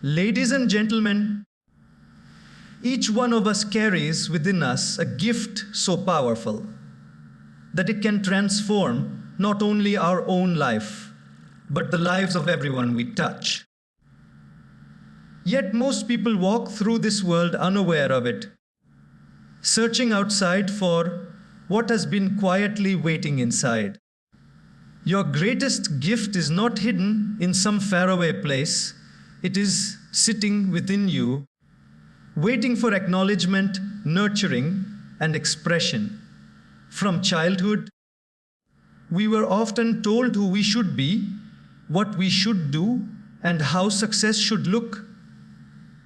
Ladies and gentlemen, each one of us carries within us a gift so powerful that it can transform not only our own life, but the lives of everyone we touch. Yet most people walk through this world unaware of it, searching outside for what has been quietly waiting inside. Your greatest gift is not hidden in some faraway place. It is sitting within you, waiting for acknowledgement, nurturing, and expression. From childhood, we were often told who we should be, what we should do, and how success should look.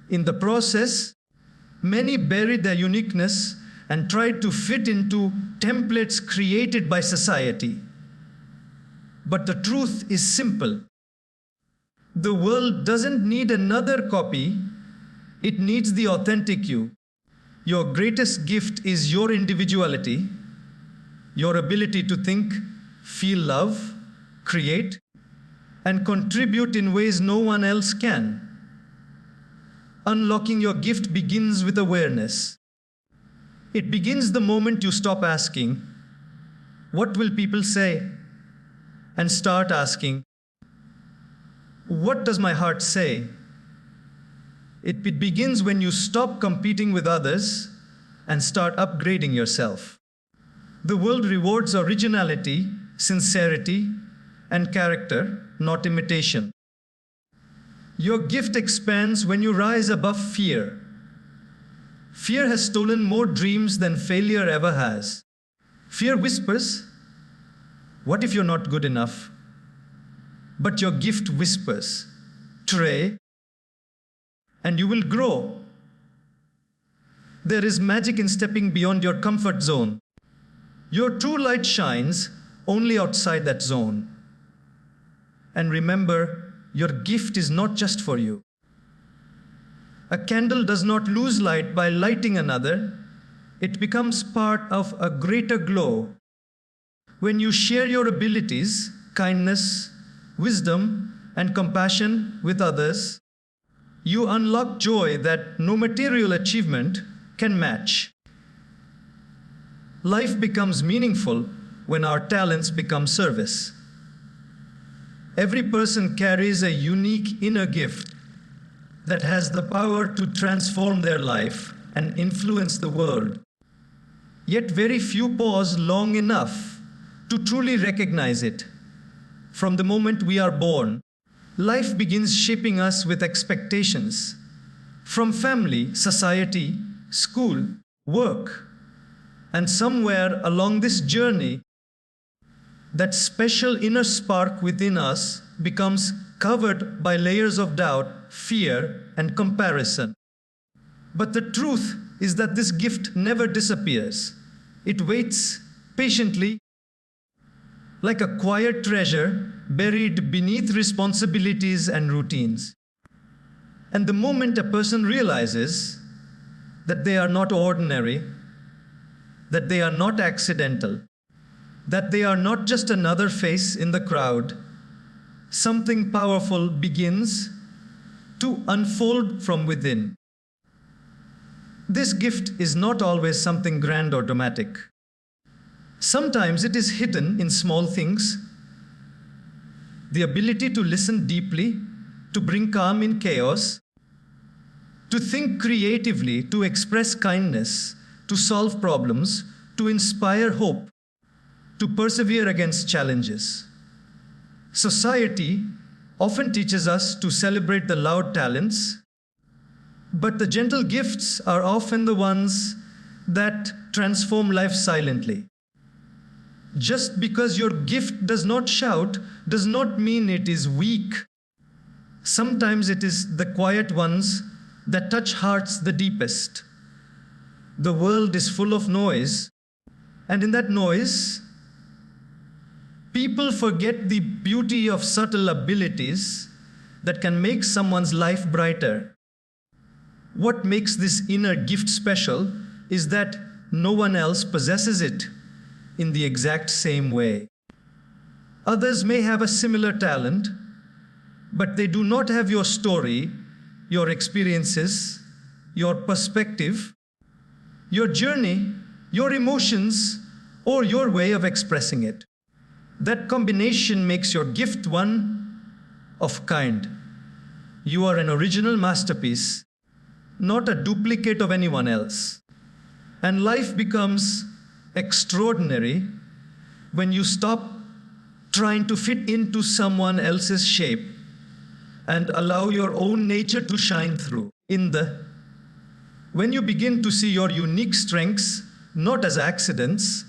In the process, many buried their uniqueness and tried to fit into templates created by society. But the truth is simple. The world doesn't need another copy. It needs the authentic you. Your greatest gift is your individuality, your ability to think, feel love, create, and contribute in ways no one else can. Unlocking your gift begins with awareness. It begins the moment you stop asking, "What will people say?" and start asking, "What does my heart say?" It begins when you stop competing with others and start upgrading yourself. The world rewards originality, sincerity, and character, not imitation. Your gift expands when you rise above fear. Fear has stolen more dreams than failure ever has. Fear whispers, "What if you're not good enough?" But your gift whispers, "Try, and you will grow." There is magic in stepping beyond your comfort zone. Your true light shines only outside that zone. And remember, your gift is not just for you. A candle does not lose light by lighting another. It becomes part of a greater glow. When you share your abilities, kindness, wisdom, and compassion with others, you unlock joy that no material achievement can match. Life becomes meaningful when our talents become service. Every person carries a unique inner gift that has the power to transform their life and influence the world. Yet very few pause long enough to truly recognize it. From the moment we are born, life begins shaping us with expectations from family, society, school, work. And somewhere along this journey, that special inner spark within us becomes covered by layers of doubt, fear, and comparison. But the truth is that this gift never disappears. It waits patiently, like a quiet treasure buried beneath responsibilities and routines. And the moment a person realizes that they are not ordinary, that they are not accidental, that they are not just another face in the crowd, something powerful begins to unfold from within. This gift is not always something grand or dramatic. Sometimes it is hidden in small things. The ability to listen deeply, to bring calm in chaos, to think creatively, to express kindness, to solve problems, to inspire hope, to persevere against challenges. Society often teaches us to celebrate the loud talents, but the gentle gifts are often the ones that transform life silently. Just because your gift does not shout does not mean it is weak. Sometimes it is the quiet ones that touch hearts the deepest. The world is full of noise, and in that noise, people forget the beauty of subtle abilities that can make someone's life brighter. What makes this inner gift special is that no one else possesses it in the exact same way. Others may have a similar talent, but they do not have your story, your experiences, your perspective, your journey, your emotions, or your way of expressing it. That combination makes your gift one of kind. You are an original masterpiece, not a duplicate of anyone else. And life becomes extraordinary when you stop trying to fit into someone else's shape and allow your own nature to shine through. When you begin to see your unique strengths not as accidents,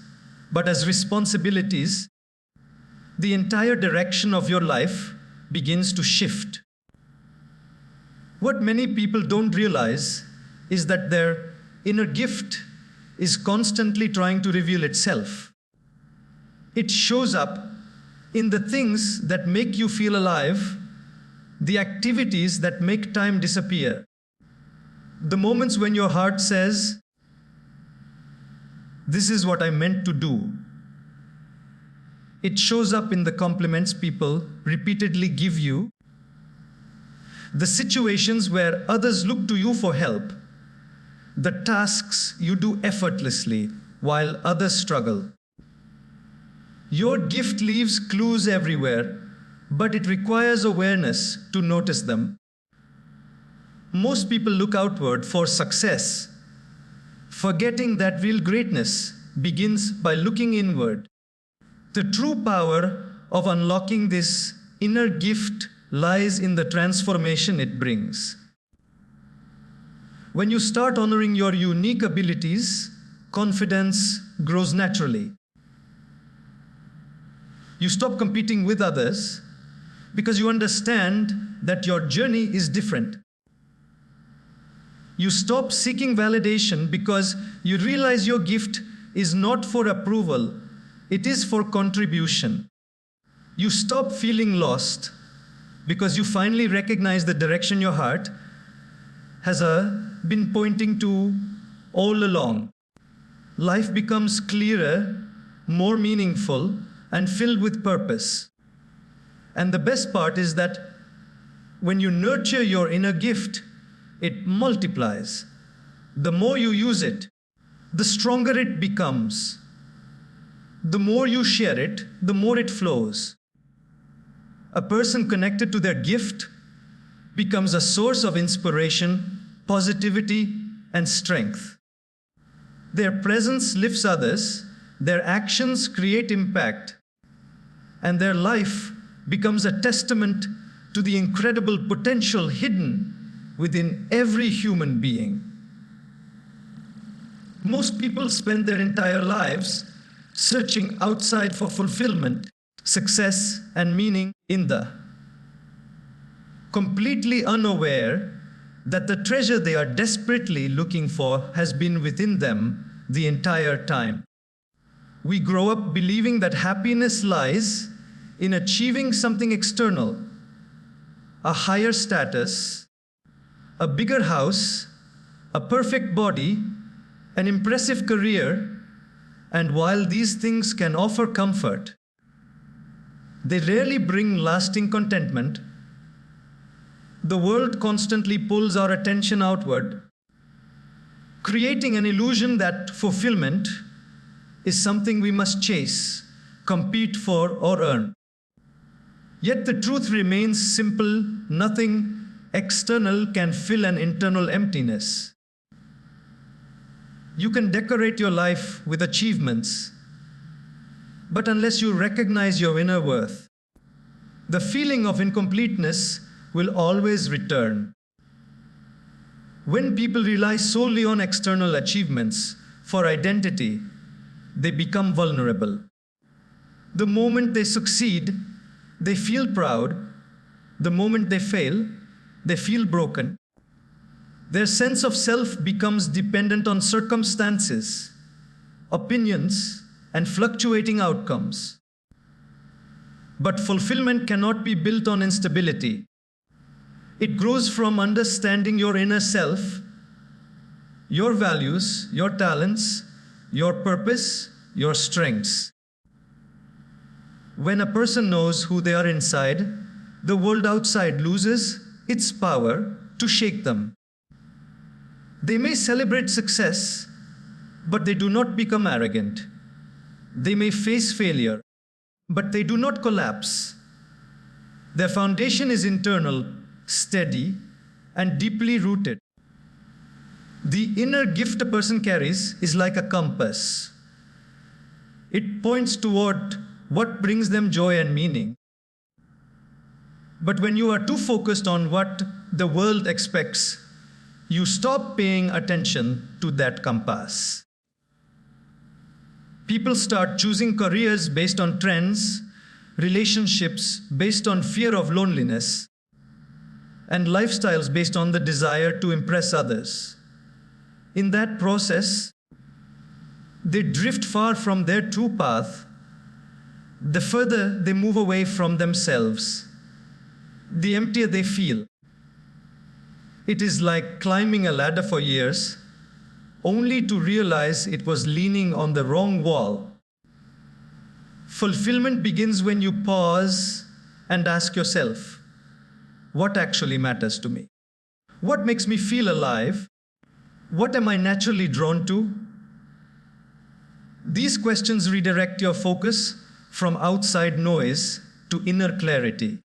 but as responsibilities, the entire direction of your life begins to shift. What many people don't realize is that their inner gift is constantly trying to reveal itself. It shows up in the things that make you feel alive, the activities that make time disappear, the moments when your heart says, "This is what I meant to do." It shows up in the compliments people repeatedly give you, the situations where others look to you for help, the tasks you do effortlessly while others struggle. Your gift leaves clues everywhere, but it requires awareness to notice them. Most people look outward for success, forgetting that real greatness begins by looking inward. The true power of unlocking this inner gift lies in the transformation it brings. When you start honoring your unique abilities, confidence grows naturally. You stop competing with others because you understand that your journey is different. You stop seeking validation because you realize your gift is not for approval, it is for contribution. You stop feeling lost because you finally recognize the direction your heart has been pointing to all along. Life becomes clearer, more meaningful, and filled with purpose. And the best part is that when you nurture your inner gift, it multiplies. The more you use it, the stronger it becomes. The more you share it, the more it flows. A person connected to their gift becomes a source of inspiration, positivity, and strength. Their presence lifts others, their actions create impact, and their life becomes a testament to the incredible potential hidden within every human being. Most people spend their entire lives searching outside for fulfillment, success, and meaning completely unaware that the treasure they are desperately looking for has been within them the entire time. We grow up believing that happiness lies in achieving something external, a higher status, a bigger house, a perfect body, an impressive career, and while these things can offer comfort, they rarely bring lasting contentment. The world constantly pulls our attention outward, creating an illusion that fulfillment is something we must chase, compete for, or earn. Yet the truth remains simple: nothing external can fill an internal emptiness. You can decorate your life with achievements, but unless you recognize your inner worth, the feeling of incompleteness will always return. When people rely solely on external achievements for identity, they become vulnerable. The moment they succeed, they feel proud. The moment they fail, they feel broken. Their sense of self becomes dependent on circumstances, opinions, and fluctuating outcomes. But fulfillment cannot be built on instability. It grows from understanding your inner self, your values, your talents, your purpose, your strengths. When a person knows who they are inside, the world outside loses its power to shake them. They may celebrate success, but they do not become arrogant. They may face failure, but they do not collapse. Their foundation is internal, steady, and deeply rooted. The inner gift a person carries is like a compass. It points toward what brings them joy and meaning. But when you are too focused on what the world expects, you stop paying attention to that compass. People start choosing careers based on trends, relationships based on fear of loneliness, and lifestyles based on the desire to impress others. In that process, they drift far from their true path. The further they move away from themselves, the emptier they feel. It is like climbing a ladder for years, only to realize it was leaning on the wrong wall. Fulfillment begins when you pause and ask yourself, what actually matters to me? What makes me feel alive? What am I naturally drawn to? These questions redirect your focus from outside noise to inner clarity.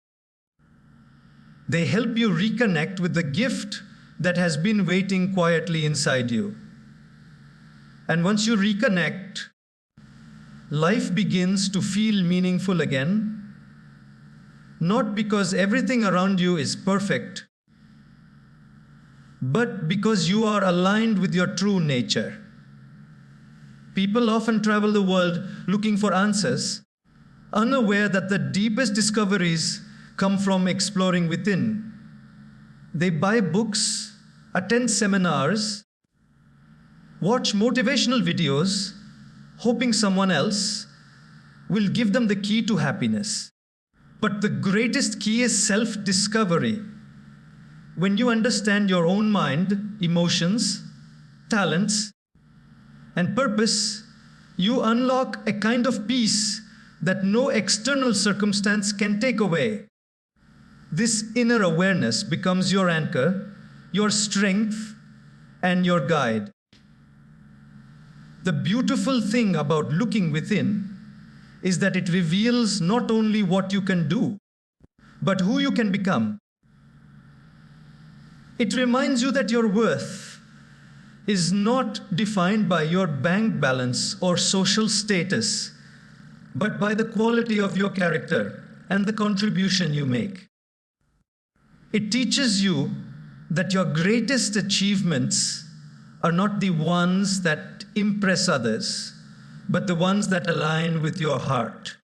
They help you reconnect with the gift that has been waiting quietly inside you. And once you reconnect, life begins to feel meaningful again, not because everything around you is perfect, but because you are aligned with your true nature. People often travel the world looking for answers, unaware that the deepest discoveries come from exploring within. They buy books, attend seminars, watch motivational videos, hoping someone else will give them the key to happiness. But the greatest key is self-discovery. When you understand your own mind, emotions, talents, and purpose, you unlock a kind of peace that no external circumstance can take away. This inner awareness becomes your anchor, your strength, and your guide. The beautiful thing about looking within is that it reveals not only what you can do, but who you can become. It reminds you that your worth is not defined by your bank balance or social status, but by the quality of your character and the contribution you make. It teaches you that your greatest achievements are not the ones that impress others, but the ones that align with your heart.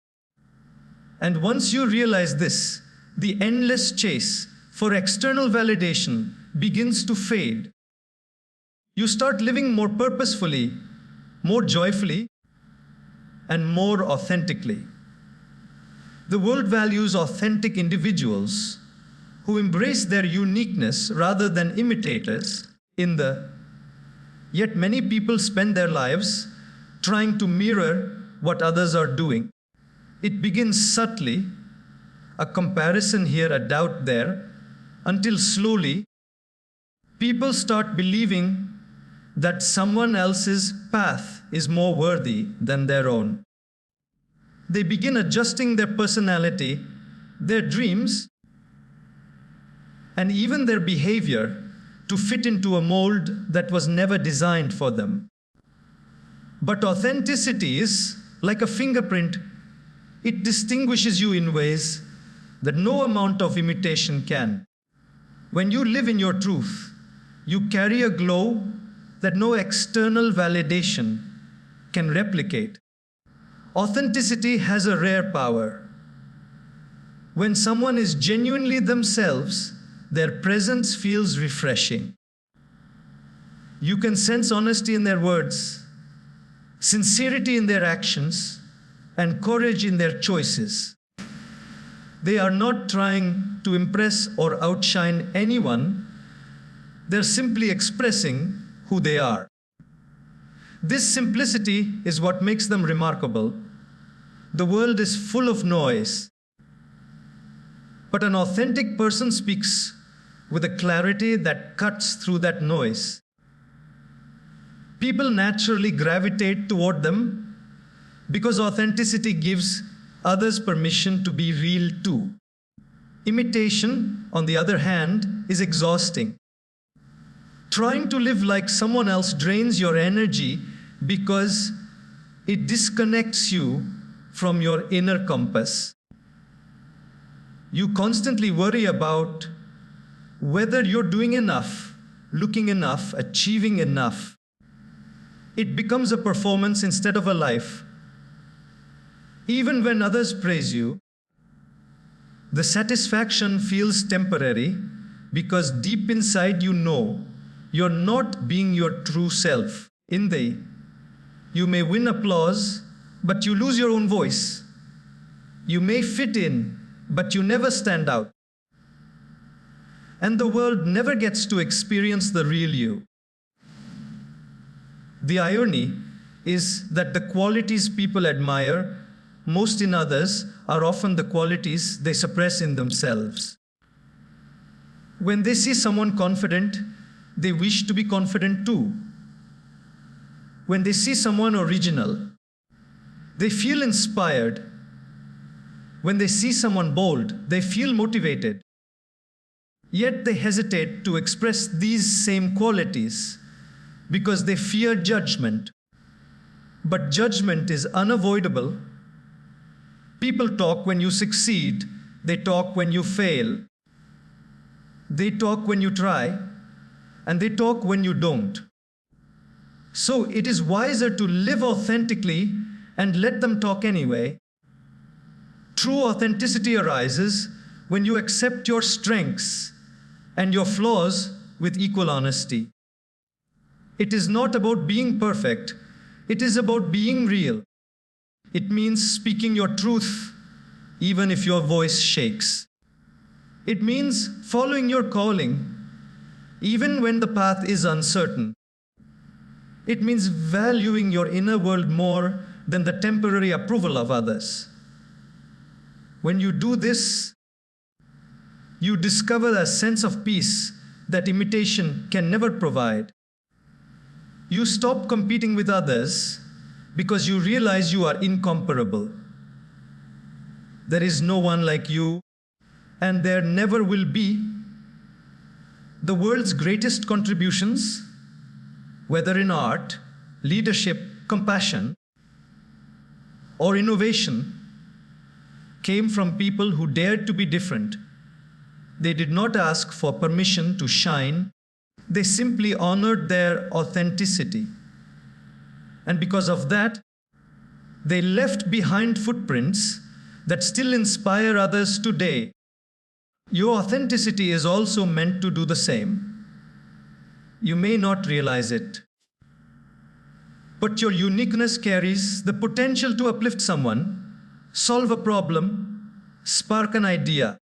And once you realize this, the endless chase for external validation begins to fade. You start living more purposefully, more joyfully, and more authentically. The world values authentic individuals who embrace their uniqueness rather than imitators yet many people spend their lives trying to mirror what others are doing. It begins subtly, a comparison here, a doubt there, until slowly people start believing that someone else's path is more worthy than their own. They begin adjusting their personality, their dreams, and even their behavior to fit into a mold that was never designed for them. But authenticity is like a fingerprint. It distinguishes you in ways that no amount of imitation can. When you live in your truth, you carry a glow that no external validation can replicate. Authenticity has a rare power. When someone is genuinely themselves, their presence feels refreshing. You can sense honesty in their words, sincerity in their actions, and courage in their choices. They are not trying to impress or outshine anyone. They're simply expressing who they are. This simplicity is what makes them remarkable. The world is full of noise, but an authentic person speaks with a clarity that cuts through that noise. People naturally gravitate toward them because authenticity gives others permission to be real too. Imitation, on the other hand, is exhausting. Trying to live like someone else drains your energy because it disconnects you from your inner compass. You constantly worry about whether you're doing enough, looking enough, achieving enough. It becomes a performance instead of a life. Even when others praise you, the satisfaction feels temporary because deep inside you know you're not being your true self. You may win applause, but you lose your own voice. You may fit in, but you never stand out. And the world never gets to experience the real you. The irony is that the qualities people admire most in others are often the qualities they suppress in themselves. When they see someone confident, they wish to be confident too. When they see someone original, they feel inspired. When they see someone bold, they feel motivated. Yet they hesitate to express these same qualities because they fear judgment. But judgment is unavoidable. People talk when you succeed. They talk when you fail. They talk when you try, and they talk when you don't. So it is wiser to live authentically and let them talk anyway. True authenticity arises when you accept your strengths and your flaws with equal honesty. It is not about being perfect. It is about being real. It means speaking your truth, even if your voice shakes. It means following your calling, even when the path is uncertain. It means valuing your inner world more than the temporary approval of others. When you do this, you discover a sense of peace that imitation can never provide. You stop competing with others because you realize you are incomparable. There is no one like you, and there never will be. The world's greatest contributions, whether in art, leadership, compassion, or innovation, came from people who dared to be different. They did not ask for permission to shine. They simply honored their authenticity. And because of that, they left behind footprints that still inspire others today. Your authenticity is also meant to do the same. You may not realize it, but your uniqueness carries the potential to uplift someone, solve a problem, spark an idea,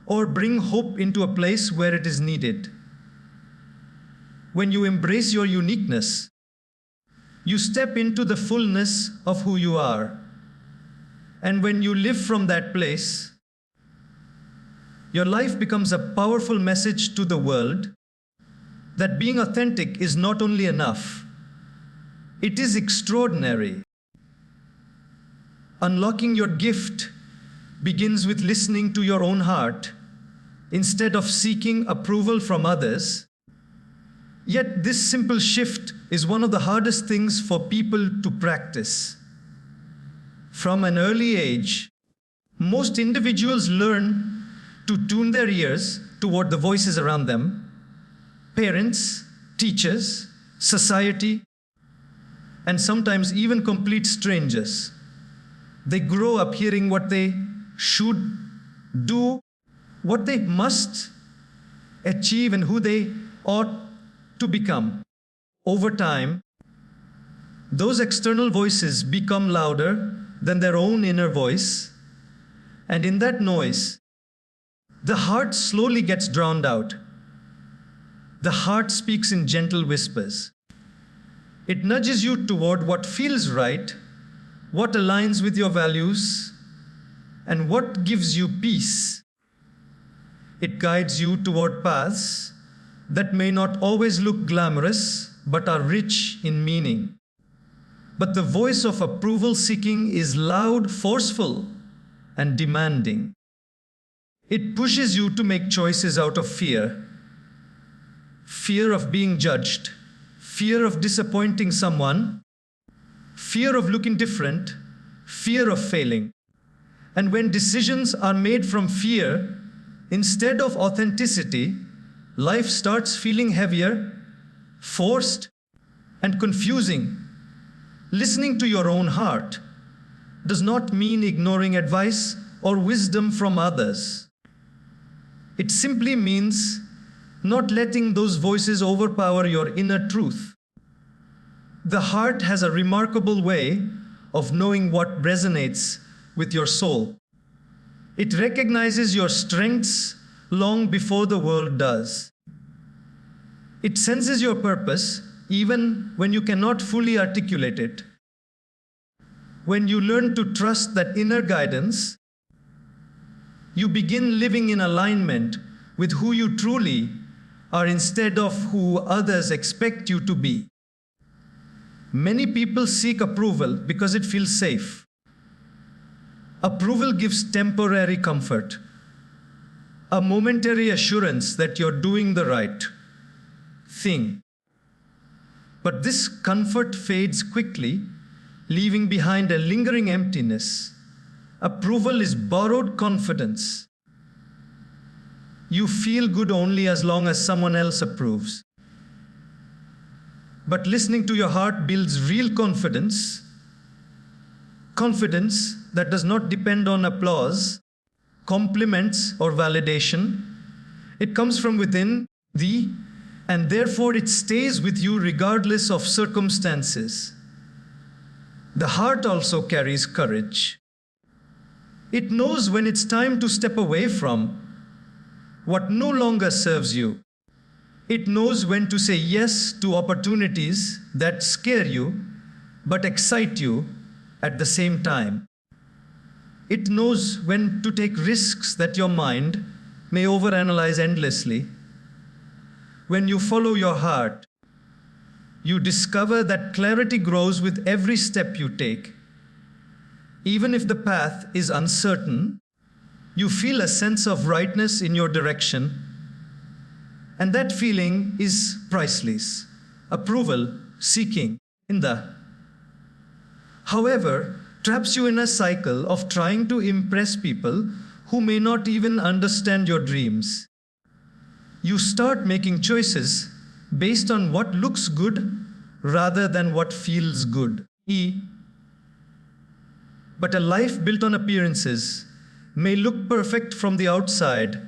or bring hope into a place where it is needed. When you embrace your uniqueness, you step into the fullness of who you are. And when you live from that place, your life becomes a powerful message to the world that being authentic is not only enough, it is extraordinary. Unlocking your gift begins with listening to your own heart instead of seeking approval from others. Yet this simple shift is one of the hardest things for people to practice. From an early age, most individuals learn to tune their ears toward the voices around them: parents, teachers, society, and sometimes even complete strangers. They grow up hearing what they should do, what they must achieve, and who they ought to become. Over time, those external voices become louder than their own inner voice, and in that noise, the heart slowly gets drowned out. The heart speaks in gentle whispers. It nudges you toward what feels right, what aligns with your values, and what gives you peace. It guides you toward paths that may not always look glamorous, but are rich in meaning. But the voice of approval seeking is loud, forceful, and demanding. It pushes you to make choices out of fear. Fear of being judged, fear of disappointing someone, fear of looking different, fear of failing. And when decisions are made from fear, instead of authenticity, life starts feeling heavier, forced, and confusing. Listening to your own heart does not mean ignoring advice or wisdom from others. It simply means not letting those voices overpower your inner truth. The heart has a remarkable way of knowing what resonates with your soul. It recognizes your strengths long before the world does. It senses your purpose even when you cannot fully articulate it. When you learn to trust that inner guidance, you begin living in alignment with who you truly are instead of who others expect you to be. Many people seek approval because it feels safe. Approval gives temporary comfort, a momentary assurance that you're doing the right thing. But this comfort fades quickly, leaving behind a lingering emptiness. Approval is borrowed confidence. You feel good only as long as someone else approves. But listening to your heart builds real confidence, confidence that does not depend on applause, compliments, or validation. It comes from within thee, and therefore it stays with you regardless of circumstances. The heart also carries courage. It knows when it's time to step away from what no longer serves you. It knows when to say yes to opportunities that scare you but excite you at the same time. It knows when to take risks that your mind may overanalyze endlessly. When you follow your heart, you discover that clarity grows with every step you take. Even if the path is uncertain, you feel a sense of rightness in your direction, and that feeling is priceless. Approval seeking in the, however, traps you in a cycle of trying to impress people who may not even understand your dreams. You start making choices based on what looks good rather than what feels good. But a life built on appearances may look perfect from the outside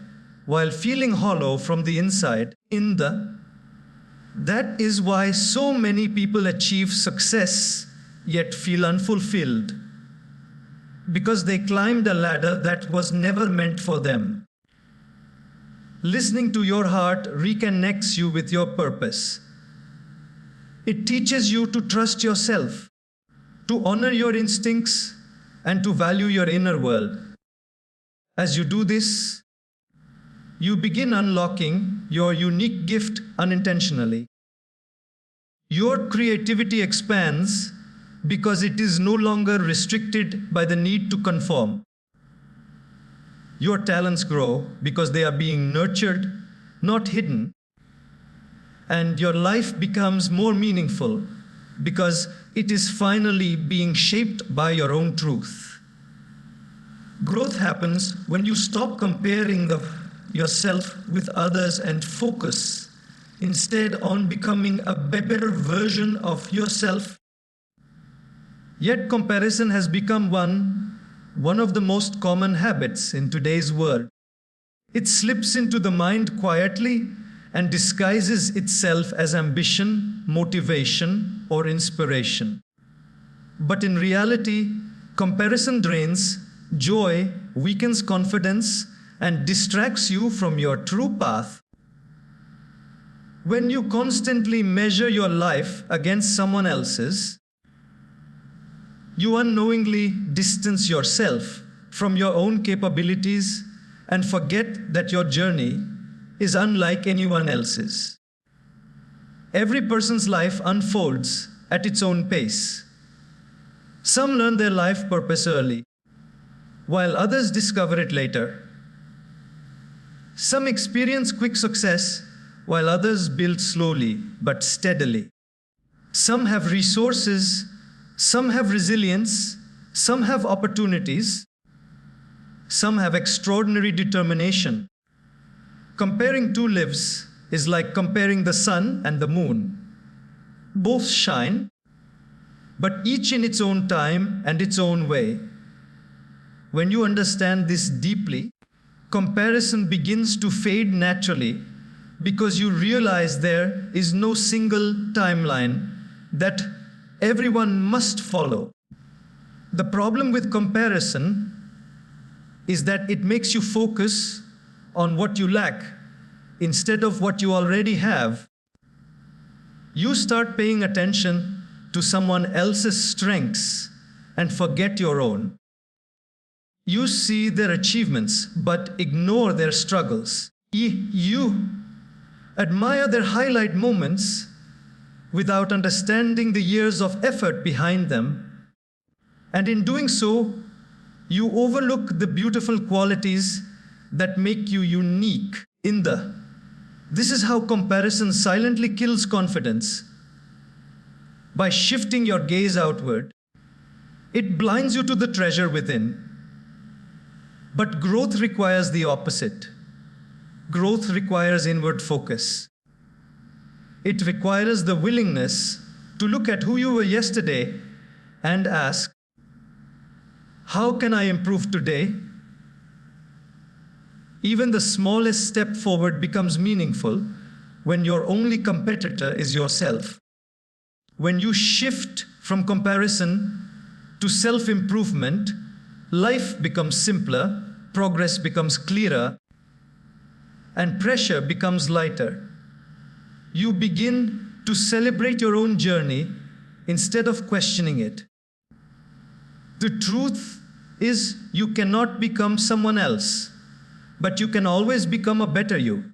while feeling hollow from the inside. That is why so many people achieve success yet feel unfulfilled, because they climbed a ladder that was never meant for them. Listening to your heart reconnects you with your purpose. It teaches you to trust yourself, to honor your instincts, and to value your inner world. As you do this, you begin unlocking your unique gift unintentionally. Your creativity expands because it is no longer restricted by the need to conform. Your talents grow because they are being nurtured, not hidden. And your life becomes more meaningful because it is finally being shaped by your own truth. Growth happens when you stop comparing yourself with others and focus instead on becoming a better version of yourself. Yet comparison has become one of the most common habits in today's world. It slips into the mind quietly and disguises itself as ambition, motivation, or inspiration. But in reality, comparison drains joy, weakens confidence, and distracts you from your true path. When you constantly measure your life against someone else's, you unknowingly distance yourself from your own capabilities and forget that your journey is unlike anyone else's. Every person's life unfolds at its own pace. Some learn their life purpose early, while others discover it later. Some experience quick success, while others build slowly but steadily. Some have resources, some have resilience, some have opportunities, some have extraordinary determination. Comparing two lives is like comparing the sun and the moon. Both shine, but each in its own time and its own way. When you understand this deeply, comparison begins to fade naturally because you realize there is no single timeline that everyone must follow. The problem with comparison is that it makes you focus on what you lack instead of what you already have. You start paying attention to someone else's strengths and forget your own. You see their achievements but ignore their struggles. You admire their highlight moments without understanding the years of effort behind them. And in doing so, you overlook the beautiful qualities that make you unique. This is how comparison silently kills confidence. By shifting your gaze outward, it blinds you to the treasure within. But growth requires the opposite. Growth requires inward focus. It requires the willingness to look at who you were yesterday and ask, how can I improve today? Even the smallest step forward becomes meaningful when your only competitor is yourself. When you shift from comparison to self-improvement, life becomes simpler, progress becomes clearer, and pressure becomes lighter. You begin to celebrate your own journey instead of questioning it. The truth is, you cannot become someone else, but you can always become a better you.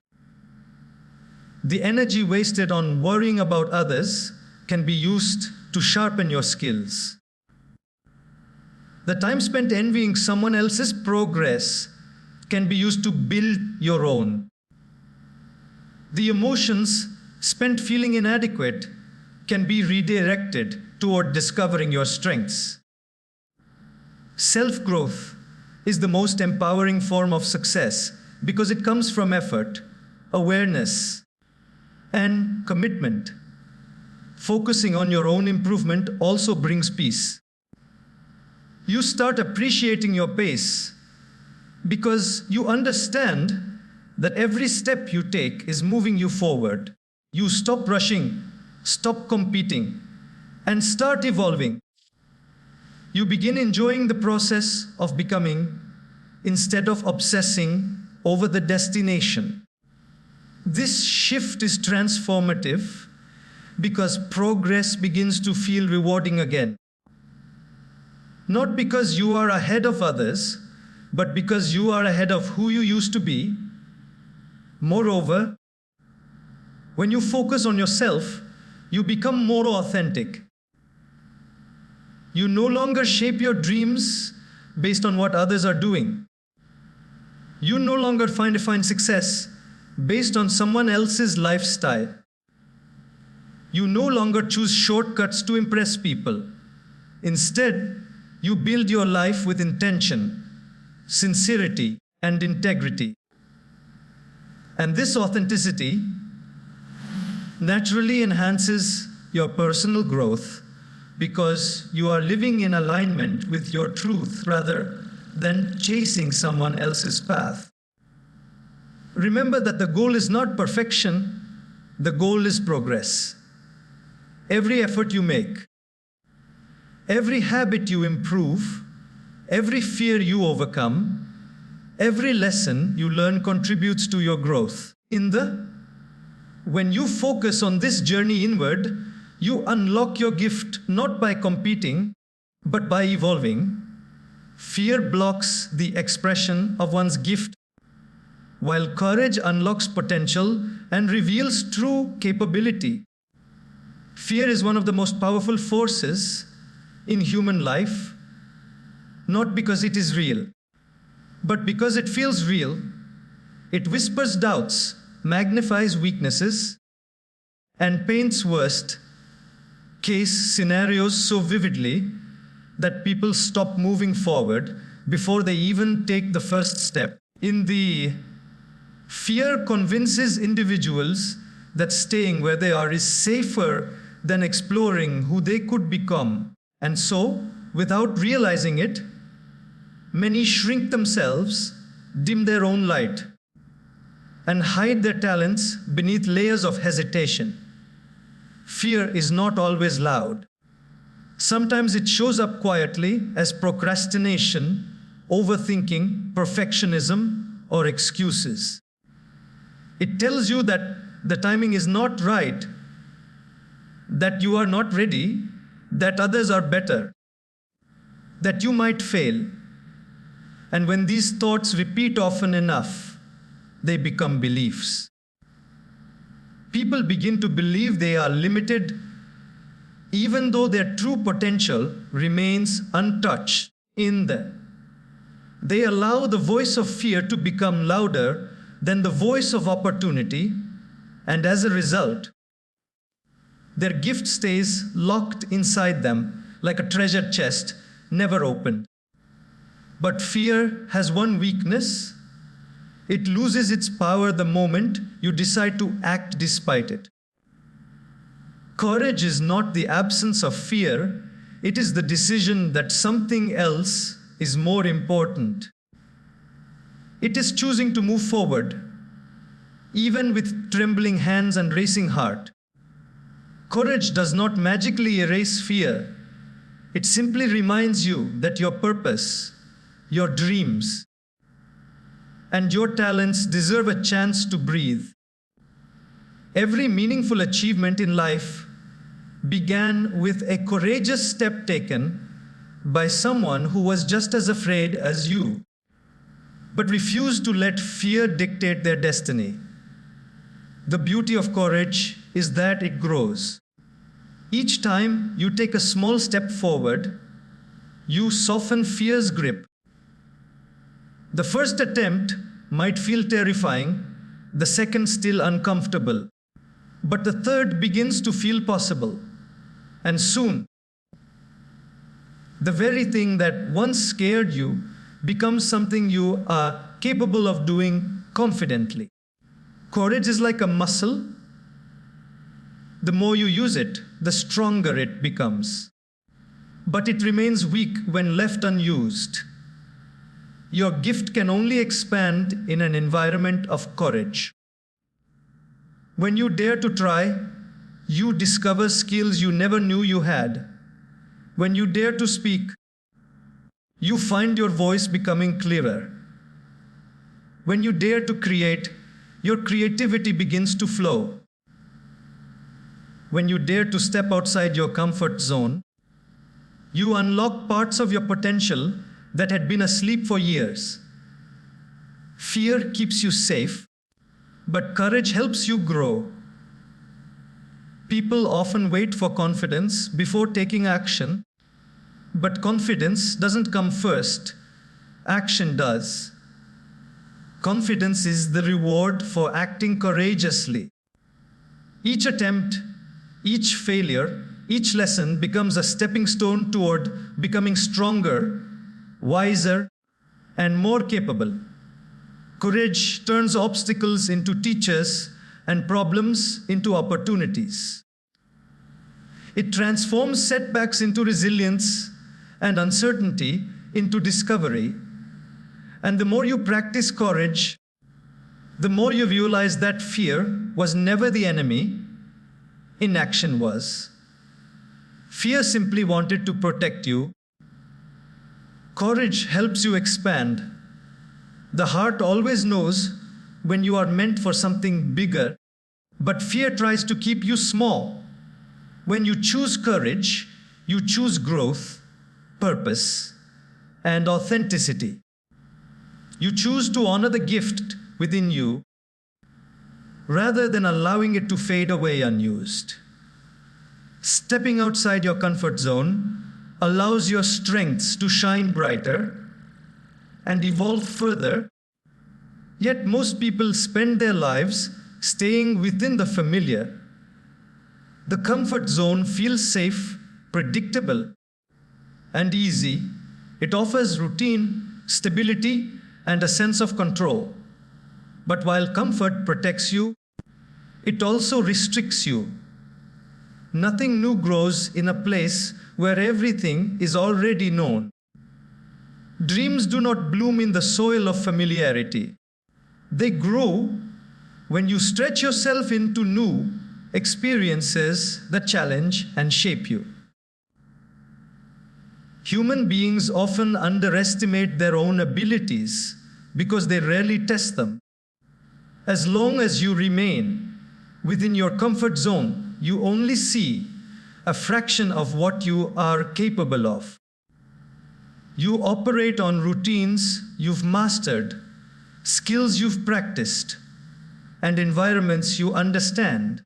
The energy wasted on worrying about others can be used to sharpen your skills. The time spent envying someone else's progress can be used to build your own. The emotions spent feeling inadequate can be redirected toward discovering your strengths. Self-growth is the most empowering form of success because it comes from effort, awareness, and commitment. Focusing on your own improvement also brings peace. You start appreciating your pace because you understand that every step you take is moving you forward. You stop rushing, stop competing, and start evolving. You begin enjoying the process of becoming instead of obsessing over the destination. This shift is transformative because progress begins to feel rewarding again. Not because you are ahead of others, but because you are ahead of who you used to be. Moreover, when you focus on yourself, you become more authentic. You no longer shape your dreams based on what others are doing. You no longer define success based on someone else's lifestyle. You no longer choose shortcuts to impress people. Instead, you build your life with intention, sincerity, and integrity. And this authenticity naturally enhances your personal growth because you are living in alignment with your truth rather than chasing someone else's path. Remember that the goal is not perfection, the goal is progress. Every effort you make, every habit you improve, every fear you overcome, every lesson you learn contributes to your growth. When you focus on this journey inward, you unlock your gift not by competing, but by evolving. Fear blocks the expression of one's gift while courage unlocks potential and reveals true capability. Fear is one of the most powerful forces in human life, not because it is real, but because it feels real. It whispers doubts, magnifies weaknesses, and paints worst case scenarios so vividly that people stop moving forward before they even take the first step. Fear convinces individuals that staying where they are is safer than exploring who they could become. And so, without realizing it, many shrink themselves, dim their own light, and hide their talents beneath layers of hesitation. Fear is not always loud. Sometimes it shows up quietly as procrastination, overthinking, perfectionism, or excuses. It tells you that the timing is not right, that you are not ready, that others are better, that you might fail. And when these thoughts repeat often enough, they become beliefs. People begin to believe they are limited, even though their true potential remains untouched in them. They allow the voice of fear to become louder than the voice of opportunity, and as a result, their gift stays locked inside them like a treasure chest, never opened. But fear has one weakness. It loses its power the moment you decide to act despite it. Courage is not the absence of fear, it is the decision that something else is more important. It is choosing to move forward, even with trembling hands and racing heart. Courage does not magically erase fear. It simply reminds you that your purpose, your dreams, and your talents deserve a chance to breathe. Every meaningful achievement in life began with a courageous step taken by someone who was just as afraid as you, but refused to let fear dictate their destiny. The beauty of courage is that it grows. Each time you take a small step forward, you soften fear's grip. The first attempt might feel terrifying, the second still uncomfortable, but the third begins to feel possible. And soon, the very thing that once scared you becomes something you are capable of doing confidently. Courage is like a muscle. The more you use it, the stronger it becomes. But it remains weak when left unused. Your gift can only expand in an environment of courage. When you dare to try, you discover skills you never knew you had. When you dare to speak, you find your voice becoming clearer. When you dare to create, your creativity begins to flow. When you dare to step outside your comfort zone, you unlock parts of your potential that had been asleep for years. Fear keeps you safe, but courage helps you grow. People often wait for confidence before taking action, but confidence doesn't come first. Action does. Confidence is the reward for acting courageously. Each attempt, each failure, each lesson becomes a stepping stone toward becoming stronger, wiser, and more capable. Courage turns obstacles into teachers and problems into opportunities. It transforms setbacks into resilience and uncertainty into discovery. And the more you practice courage, the more you realize that fear was never the enemy, inaction was. Fear simply wanted to protect you. Courage helps you expand. The heart always knows when you are meant for something bigger, but fear tries to keep you small. When you choose courage, you choose growth, purpose, and authenticity. You choose to honor the gift within you rather than allowing it to fade away unused. Stepping outside your comfort zone allows your strengths to shine brighter and evolve further. Yet most people spend their lives staying within the familiar. The comfort zone feels safe, predictable, and easy. It offers routine, stability, and a sense of control. But while comfort protects you, it also restricts you. Nothing new grows in a place where everything is already known. Dreams do not bloom in the soil of familiarity. They grow when you stretch yourself into new experiences that challenge and shape you. Human beings often underestimate their own abilities because they rarely test them. As long as you remain within your comfort zone, you only see a fraction of what you are capable of. You operate on routines you've mastered, skills you've practiced, and environments you understand.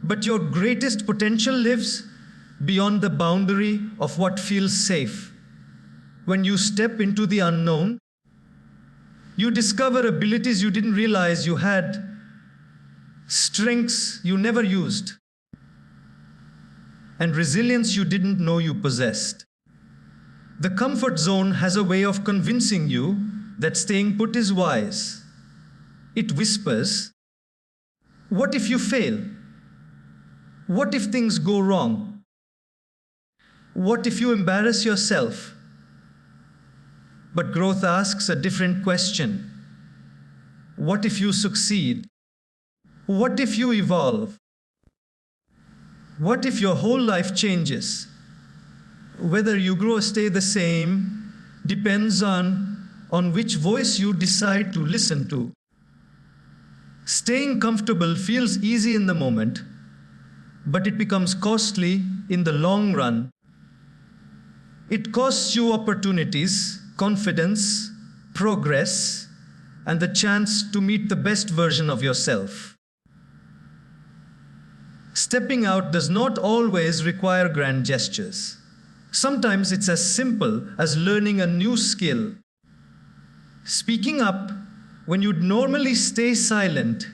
But your greatest potential lives beyond the boundary of what feels safe. When you step into the unknown, you discover abilities you didn't realize you had, strengths you never used, and resilience you didn't know you possessed. The comfort zone has a way of convincing you that staying put is wise. It whispers, what if you fail? What if things go wrong? What if you embarrass yourself? But growth asks a different question. What if you succeed? What if you evolve? What if your whole life changes? Whether you grow or stay the same depends on which voice you decide to listen to. Staying comfortable feels easy in the moment, but it becomes costly in the long run. It costs you opportunities, confidence, progress, and the chance to meet the best version of yourself. Stepping out does not always require grand gestures. Sometimes it's as simple as learning a new skill. Speaking up when you'd normally stay silent,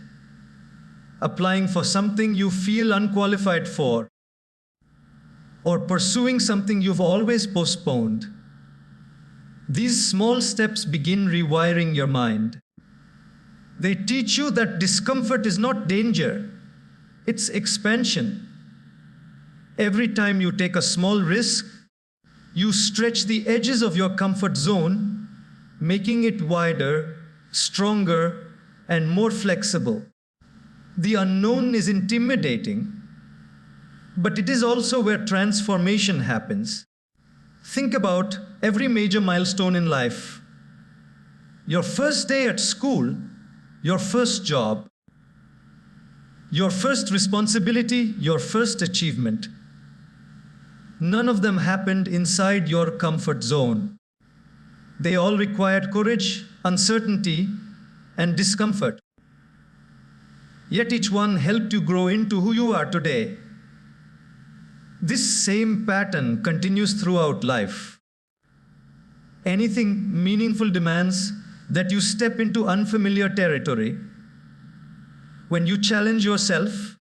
applying for something you feel unqualified for, or pursuing something you've always postponed. These small steps begin rewiring your mind. They teach you that discomfort is not danger, it's expansion. Every time you take a small risk, you stretch the edges of your comfort zone, making it wider, stronger, and more flexible. The unknown is intimidating, but it is also where transformation happens. Think about every major milestone in life. Your first day at school, your first job, your first responsibility, your first achievement. None of them happened inside your comfort zone. They all required courage, uncertainty, and discomfort. Yet each one helped you grow into who you are today. This same pattern continues throughout life. Anything meaningful demands that you step into unfamiliar territory. When you challenge yourself,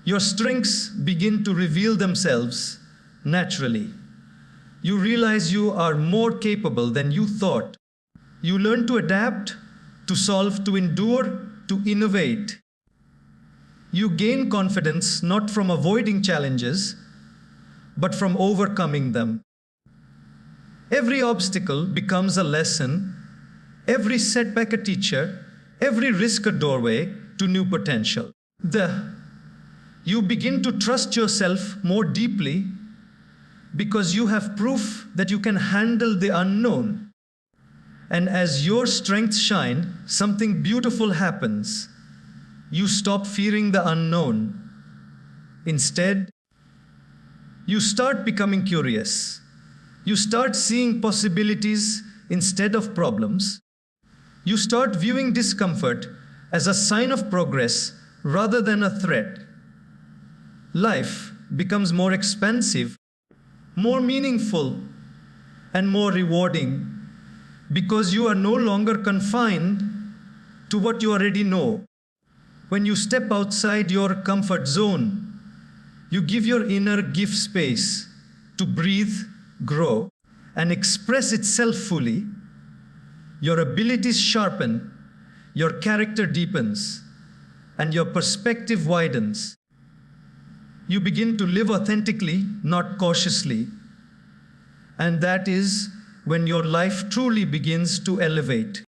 your strengths begin to reveal themselves naturally. You realize you are more capable than you thought. You learn to adapt, to solve, to endure, to innovate. You gain confidence not from avoiding challenges, but from overcoming them. Every obstacle becomes a lesson, every setback a teacher, every risk a doorway to new potential. You begin to trust yourself more deeply because you have proof that you can handle the unknown. And as your strengths shine, something beautiful happens. You stop fearing the unknown. Instead, you start becoming curious. You start seeing possibilities instead of problems. You start viewing discomfort as a sign of progress rather than a threat. Life becomes more expansive, more meaningful, and more rewarding because you are no longer confined to what you already know. When you step outside your comfort zone, you give your inner gift space to breathe, grow, and express itself fully. Your abilities sharpen, your character deepens, and your perspective widens. You begin to live authentically, not cautiously. And that is when your life truly begins to elevate.